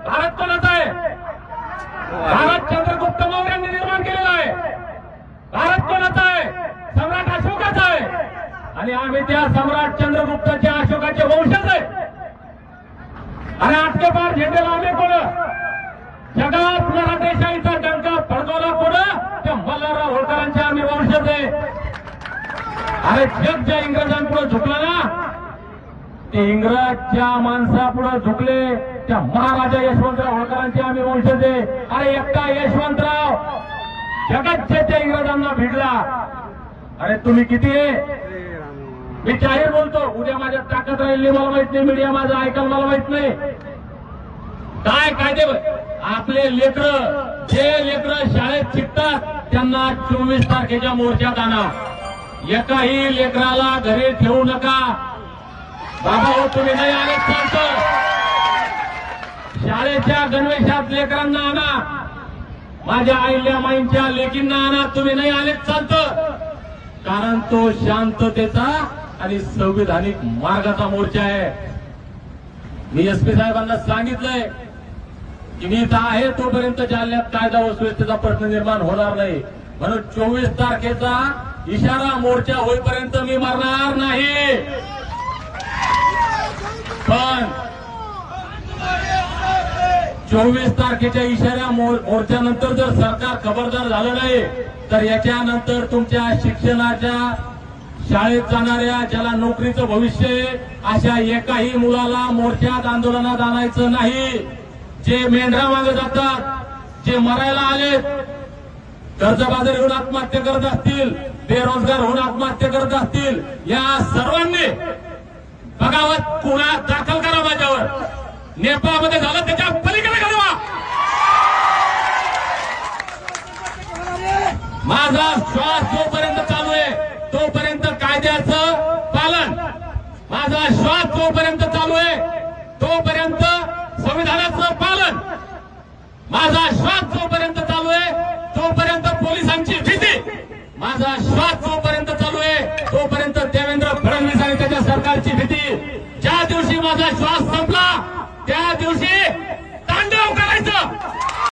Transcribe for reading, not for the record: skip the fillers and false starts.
भारत कोणाचा आहे? भारत चंद्रगुप्त मौर्यांनी निर्माण केलेला आहे. भारत कोणाचा आहे? सम्राट अशोकाचा आहे. आणि आम्ही त्या सम्राट चंद्रगुप्ताच्या अशोकाचे वंशज आहे. आणि आटके पार झेंडे लावले कोण? जगात मराठेशाहीचा डंका फडकवला कोण? त्या मल्हारराव होळकरांचे आम्ही वंशज आहे. अरे जग ज्या इंग्रजांपुढे झुकलं ना, ते इंग्रजच्या माणसापुढे झुकले त्या महाराजा यशवंतराव होळकरांचे आम्ही वंशज आहे. अरे एकटा यशवंतराव जगात त्या इंग्रजांना भिडला. अरे तुम्ही किती आहे? मी जाहीर बोलतो, उद्या माझ्यात ताकद राहिली मला माहित नाही, मीडिया माझं ऐकायला मला माहित नाही. काय कायदे आपले लेकरं, जे लेकरं शाळेत शिकतात त्यांना 24 तारखेच्या मोर्चात आणा. एकाही लेकराला घरी ठेवू नका. बाबा हो, तुम्ही नाही आले चालतं. शाळेच्या गणवेशात लेकरांना आणा. माझ्या अहिल्यामाईंच्या लेकींना आणा. तुम्ही नाही आले चालतं. कारण तो शांततेचा आणि संविधानिक मार्गाचा मोर्चा आहे. मी एसपी साहेबांना सांगितलंय की मी इथं आहे तोपर्यंत जालन्यात कायदा व सुव्यवस्थेचा प्रश्न निर्माण होणार नाही. म्हणून 24 तारखेचा इशारा मोर्चा होईपर्यंत मी मरणार नाही. पण 24 तारखेच्या इशारा मोर्चानंतर जर सरकार खबरदार झालं नाही तर याच्यानंतर तुमच्या शिक्षणाच्या, शाळेत जाणाऱ्या, ज्याला नोकरीचं भविष्य आहे अशा एकाही मुलाला मोर्चात आंदोलनात आणायचं नाही. जे मेंढरा मागे जातात, जे मरायला आलेत, कर्जबाजारी होऊन आत्महत्या करत असतील, बेरोजगार होऊन आत्महत्या करत असतील, या सर्वांनी बगावत गुन्हा दाखल करा माझ्यावर. नेपाळमध्ये झालं त्याच्या पलीकडे घडवा. माझा श्वास जोपर्यंत चालू आहे तोपर्यंत कायद्याचं पालन, माझा श्वास जोपर्यंत चालू आहे तोपर्यंत संविधानाचं पालन, माझा श्वास जोपर्यंत चालू आहे तोपर्यंत पोलिसांची भीती, माझा श्वास जोपर्यंत चालू आहे तोपर्यंत देवेंद्र फडणवीस आणि त्याच्या सरकारची भीती. ज्या दिवशी माझा श्वास संपला त्या दिवशी